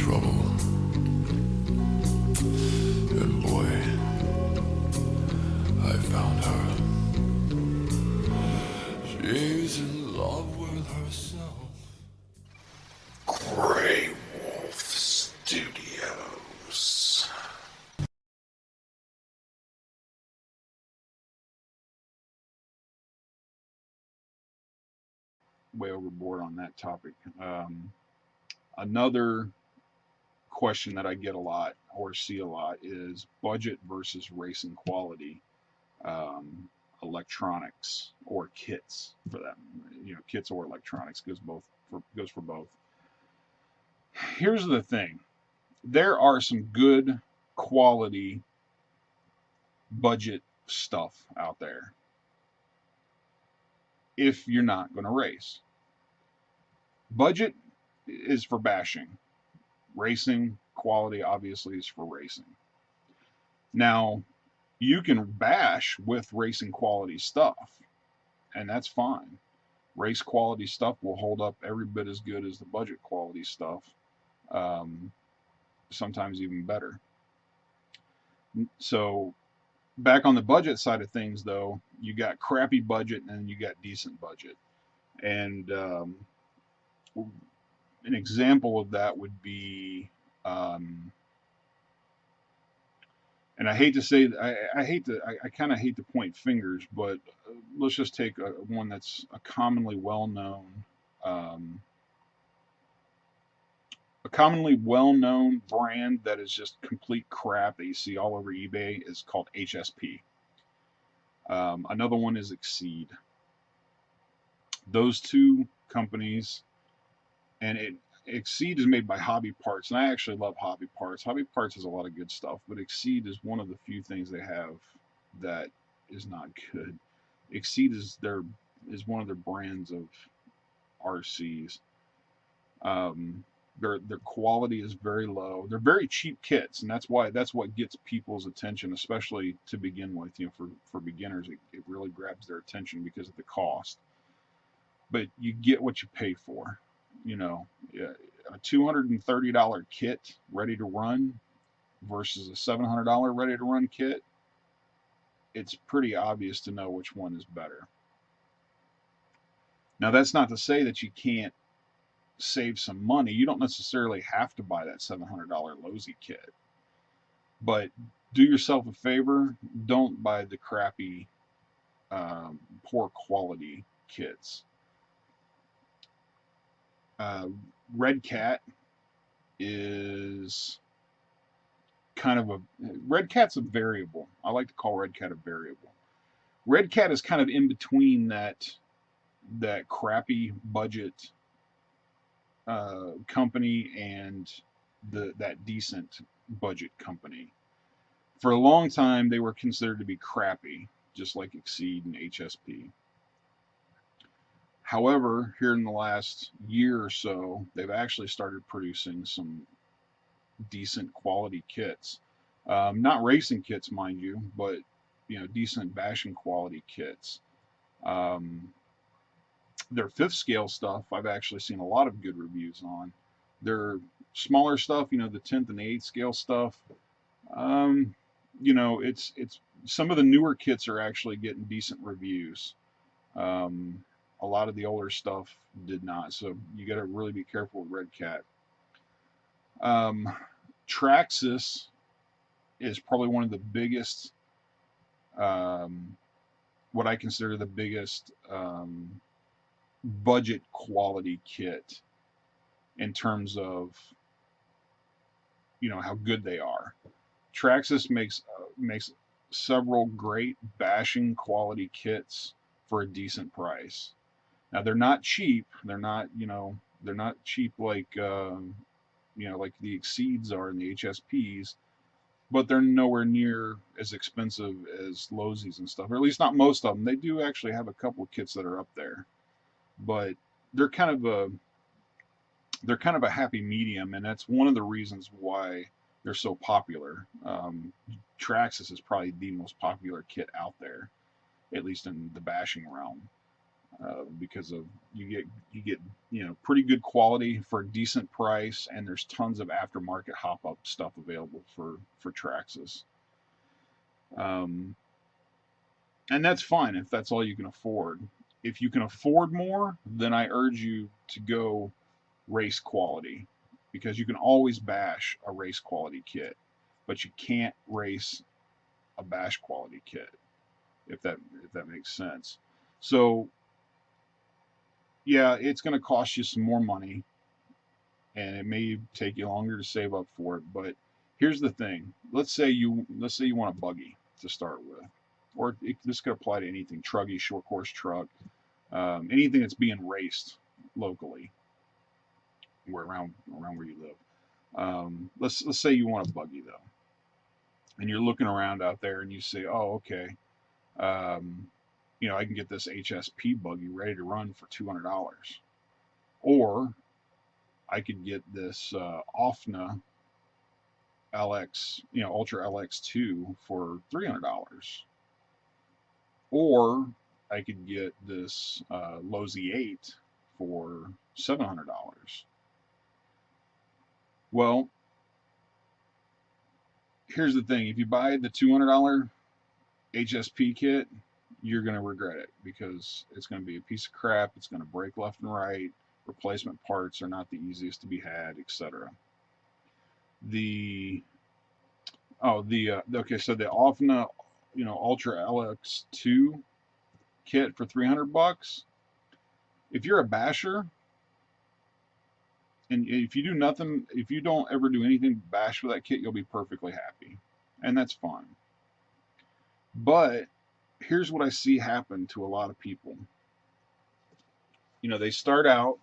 trouble. And boy, I found her. She's in love with herself. Grey Wolf Studios. Way overboard on that topic. Another question that I get a lot or see a lot is budget versus racing quality electronics or kits for them. Kits or electronics goes for both. Here's the thing: there are some good quality budget stuff out there if you're not going to race. Budget is for bashing. Racing quality obviously is for racing. Now, you can bash with racing quality stuff, and that's fine. Race quality stuff will hold up every bit as good as the budget quality stuff, um, sometimes even better. So, back on the budget side of things, though, you got crappy budget and you got decent budget. And an example of that would be um, and I hate to say I kind of hate to point fingers, but let's just take one that's um, a commonly well known brand that is just complete crap that you see all over eBay is called HSP. Another one is Exceed. Those two companies, and Exceed is made by Hobby Parts, and I actually love Hobby Parts. Hobby Parts has a lot of good stuff, but Exceed is one of the few things they have that is not good. Exceed is one of their brands of RCs. Um, their quality is very low. They're very cheap kits, and that's what gets people's attention, especially to begin with. For beginners, it really grabs their attention because of the cost. But you get what you pay for. Yeah, a $230 kit ready to run versus a $700 ready to run kit. It's pretty obvious to know which one is better. Now, that's not to say that you can't save some money. You don't necessarily have to buy that $700 Losi kit, but do yourself a favor. Don't buy the crappy, poor quality kits. Uh, Red Cat is kind of a Red Cat's a variable. I like to call Red Cat a variable. Red Cat is kind of in between that crappy budget company and that decent budget company. For a long time, they were considered to be crappy, just like Exceed and HSP. However, here in the last year or so, they've actually started producing some decent quality kits. Not racing kits, mind you, but decent bashing quality kits. Um, their fifth scale stuff, I've actually seen a lot of good reviews on. Their smaller stuff, the 10th and the 8th scale stuff, um, it's some of the newer kits are actually getting decent reviews. Um, a lot of the older stuff did not, so you got to really be careful with Red Cat. Um, Traxxas is probably one of the biggest, um, what I consider the biggest budget quality kit in terms of how good they are. Traxxas makes several great bashing quality kits for a decent price. Now they're not cheap. They're not cheap like the Exceeds are and the HSPs, but they're nowhere near as expensive as Losi's and stuff. Or at least not most of them. They do actually have a couple of kits that are up there, but they're kind of a they're kind of a happy medium, and that's one of the reasons why they're so popular. Traxxas is probably the most popular kit out there, at least in the bashing realm. because of you get pretty good quality for a decent price, and there's tons of aftermarket hop up stuff available for Traxxas. Um, and that's fine if that's all you can afford. If you can afford more, then I urge you to go race quality, because you can always bash a race quality kit, but you can't race a bash quality kit, if that makes sense. So yeah, it's going to cost you some more money, and it may take you longer to save up for it. But here's the thing: let's say you want a buggy to start with, or this could apply to anything: truggy, short course truck, anything that's being raced locally, around where you live. Let's say you want a buggy though, and you're looking around out there, and you say, oh, okay, um, I can get this HSP buggy ready to run for $200, or I could get this OFNA LX, Ultra LX2 for $300, or I could get this Low Z8 for $700. Well, here's the thing: if you buy the $200 HSP kit, you're going to regret it, because it's going to be a piece of crap. It's going to break left and right. Replacement parts are not the easiest to be had, etc. The okay, so the OFNA, Ultra LX2 kit for $300. If you're a basher, and if you don't ever do anything to bash with that kit, you'll be perfectly happy, and that's fine. But here's what I see happen to a lot of people. They start out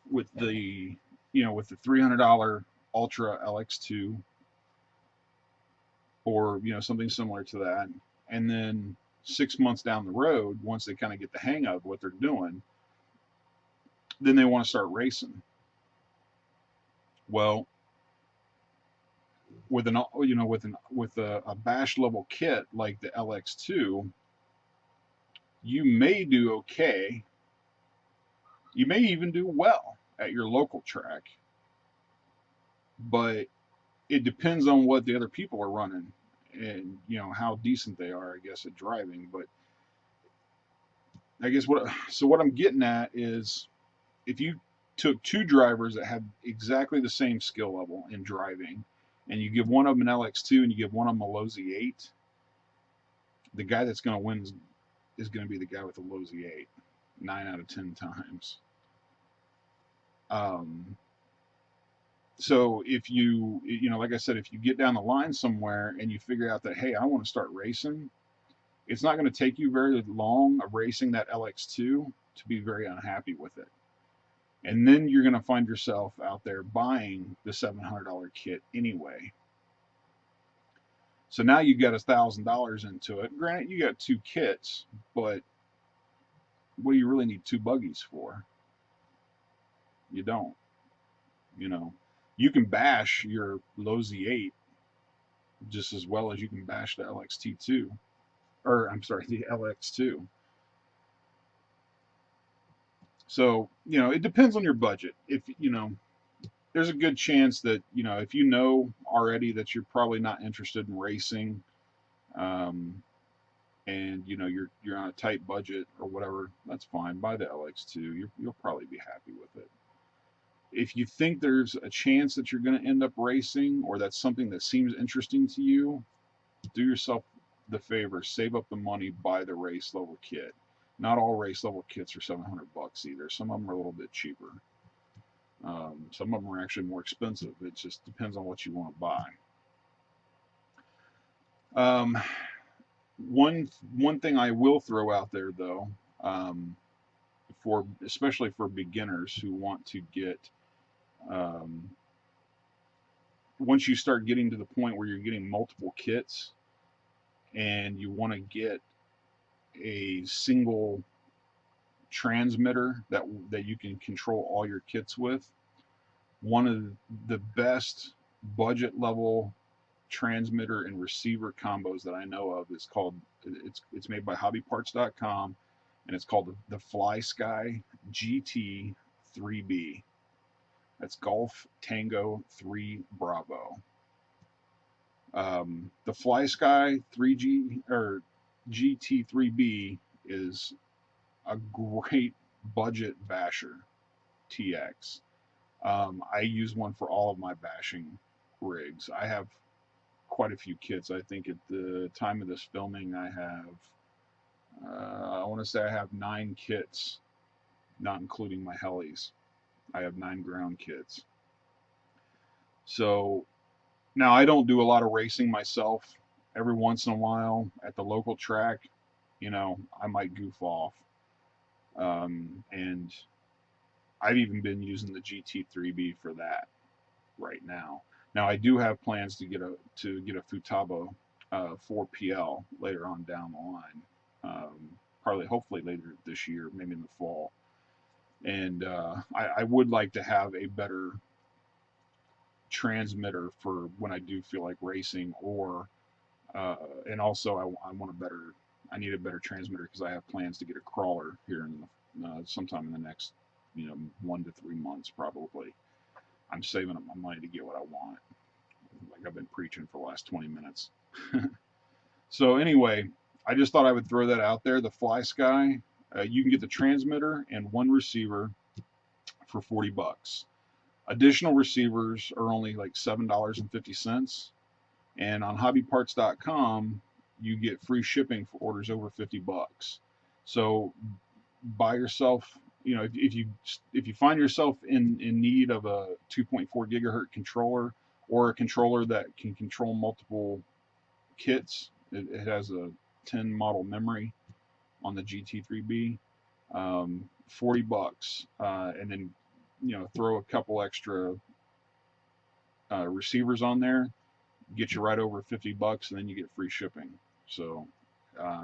with the $300 Ultra LX2, or something similar to that, and then 6 months down the road, once they kind of get the hang of what they're doing, then they want to start racing. Well, with a bash level kit like the LX2, you may do okay. You may even do well at your local track, but it depends on what the other people are running, and how decent they are, I guess, at driving. But I guess what I'm getting at is, if you took two drivers that had exactly the same skill level in driving, and you give one of them an LX2 and you give one of them a Low Z8, the guy that's going to win is going to be the guy with the Low Z8 9 out of 10 times. So if like I said, if you get down the line somewhere and you figure out that, hey, I want to start racing, it's not going to take you very long of racing that LX2 to be very unhappy with it. And then you're going to find yourself out there buying the $700 kit anyway. So now you've got $1,000 into it. Granted, you got two kits, but what do you really need two buggies for? You don't. You can bash your Low Z8 just as well as you can bash the LXT2, or I'm sorry, the LX2. So, it depends on your budget. If, there's a good chance that, if already that you're probably not interested in racing, and, you're on a tight budget or whatever, that's fine. Buy the LX2. You'll probably be happy with it. If you think there's a chance that you're going to end up racing, or that's something that seems interesting to you, do yourself the favor, save up the money, buy the race level kit. Not all race level kits are $700 either. Some of them are a little bit cheaper. Some of them are actually more expensive. It just depends on what you want to buy. One thing I will throw out there though, especially for beginners who want to get, once you start getting to the point where you're getting multiple kits and you want to get a single transmitter that you can control all your kits with, one of the best budget level transmitter and receiver combos that I know of is called, it's made by hobbyparts.com, and it's called the Fly Sky GT3B. That's Golf Tango 3 Bravo. The Fly Sky 3G or GT3B is a great budget basher TX. I use one for all of my bashing rigs. I have quite a few kits. I think at the time of this filming, I have, I want to say I have 9 kits, not including my helis. I have 9 ground kits. So now I don't do a lot of racing myself. Every once in a while at the local track, I might goof off. And I've even been using the GT3B for that right now. Now I do have plans to get a Futaba 4PL later on down the line. Probably, hopefully later this year, maybe in the fall. And I would like to have a better transmitter for when I do feel like racing, or and also I need a better transmitter because I have plans to get a crawler here in sometime in the next 1 to 3 months probably. I'm saving up my money to get what I want, like I've been preaching for the last 20 minutes. So anyway, I just thought I would throw that out there. The Fly Sky, you can get the transmitter and 1 receiver for $40. Additional receivers are only like $7.50, and on hobbyparts.com you get free shipping for orders over $50. So buy yourself, if you find yourself in need of a 2.4 gigahertz controller, or a controller that can control multiple kits. It has a 10 model memory on the GT3B. $40, and then throw a couple extra receivers on there, get you right over $50, and then you get free shipping. So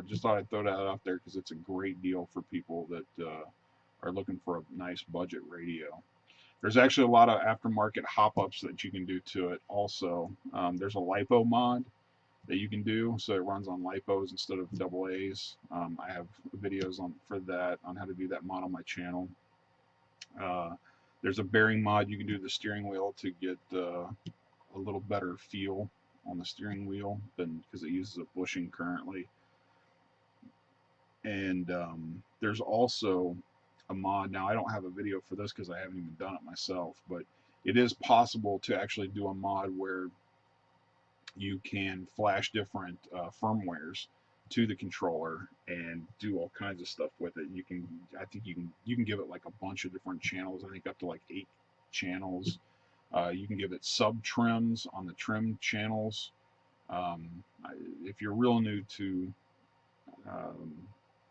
just thought I'd throw that out there because it's a great deal for people that are looking for a nice budget radio. There's actually a lot of aftermarket hop-ups that you can do to it also. There's a LiPo mod that you can do, so it runs on LiPos instead of AA's. I have videos for that, on how to do that mod on my channel. There's a bearing mod you can do to the steering wheel to get a little better feel on the steering wheel because it uses a bushing currently. And there's also a mod. Now I don't have a video for this because I haven't even done it myself, but it is possible to actually do a mod where you can flash different firmwares to the controller and do all kinds of stuff with it. I think you can give it like a bunch of different channels. I think up to like 8 channels. You can give it sub trims on the trim channels. If you're real new to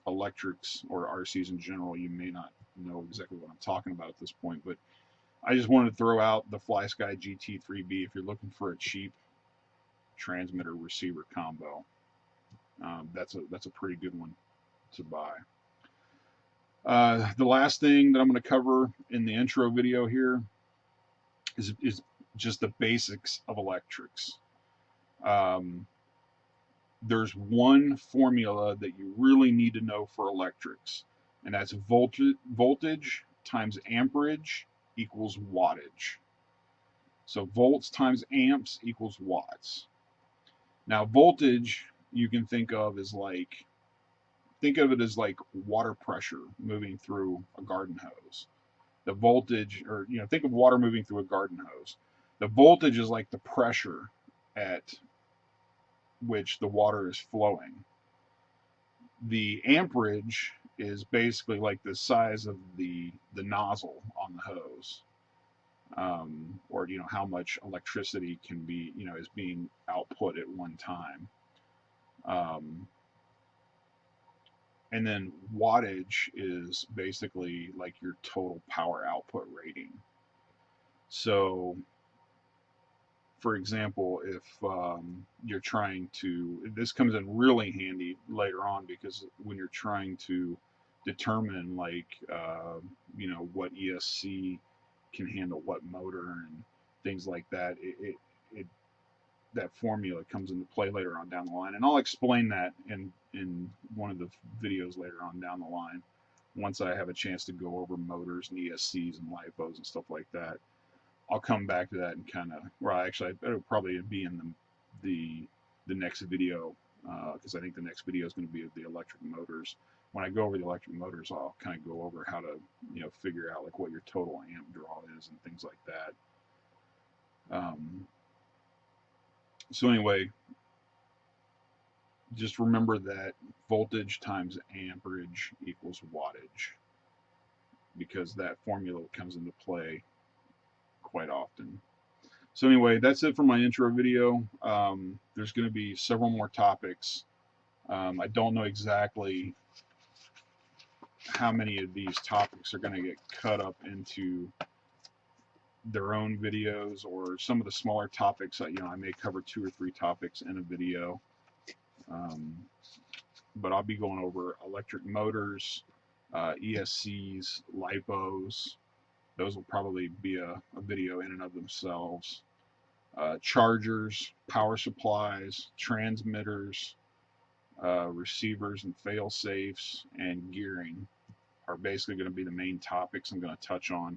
electrics or RCs in general, you may not know exactly what I'm talking about at this point, but I just wanted to throw out the Fly Sky GT3B if you're looking for a cheap transmitter receiver combo. That's a pretty good one to buy. The last thing that I'm going to cover in the intro video here is just the basics of electrics. There's one formula that you really need to know for electrics, and that's voltage times amperage equals wattage. So volts times amps equals watts. Now voltage you can think of it as like water pressure moving through a garden hose. The voltage, or think of water moving through a garden hose. The voltage is like the pressure at which the water is flowing. The amperage is basically like the size of the nozzle on the hose, or how much electricity can be is being output at one time. And then wattage is basically like your total power output rating. So for example, if you're trying to, this comes in really handy later on, because when you're trying to determine what ESC can handle what motor and things like that, it that formula comes into play later on down the line, and I'll explain that in one of the videos later on down the line once I have a chance to go over motors and ESCs and LiPos and stuff like that. I'll come back to that and kind of, well, actually, it'll probably be in the next video, because I think the next video is going to be the electric motors. When I go over the electric motors, I'll kind of go over how to, figure out like what your total amp draw is and things like that. So anyway, just remember that voltage times amperage equals wattage, because that formula comes into play quite often. So anyway, that's it for my intro video. There's going to be several more topics. I don't know exactly how many of these topics are going to get cut up into their own videos, or some of the smaller topics that, I may cover 2 or 3 topics in a video. But I'll be going over electric motors, ESCs, LiPos. Those will probably be a video in and of themselves. Chargers, power supplies, transmitters, receivers and fail safes, and gearing are basically going to be the main topics I'm going to touch on.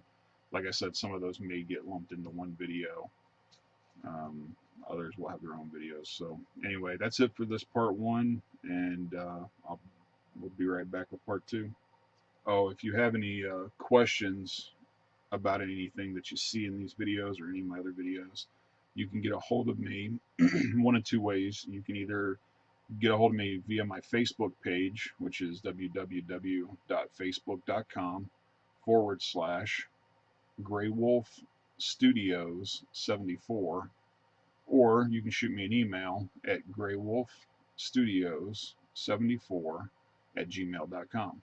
Like I said, some of those may get lumped into one video. Others will have their own videos. So anyway, that's it for this part 1, and we'll be right back with part 2. Oh, if you have any questions about anything that you see in these videos or any of my other videos, you can get a hold of me one of 2 ways. You can either get a hold of me via my Facebook page, which is www.facebook.com/GrayWolfStudios74, or you can shoot me an email at GrayWolfStudios74@gmail.com.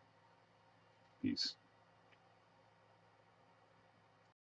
Peace.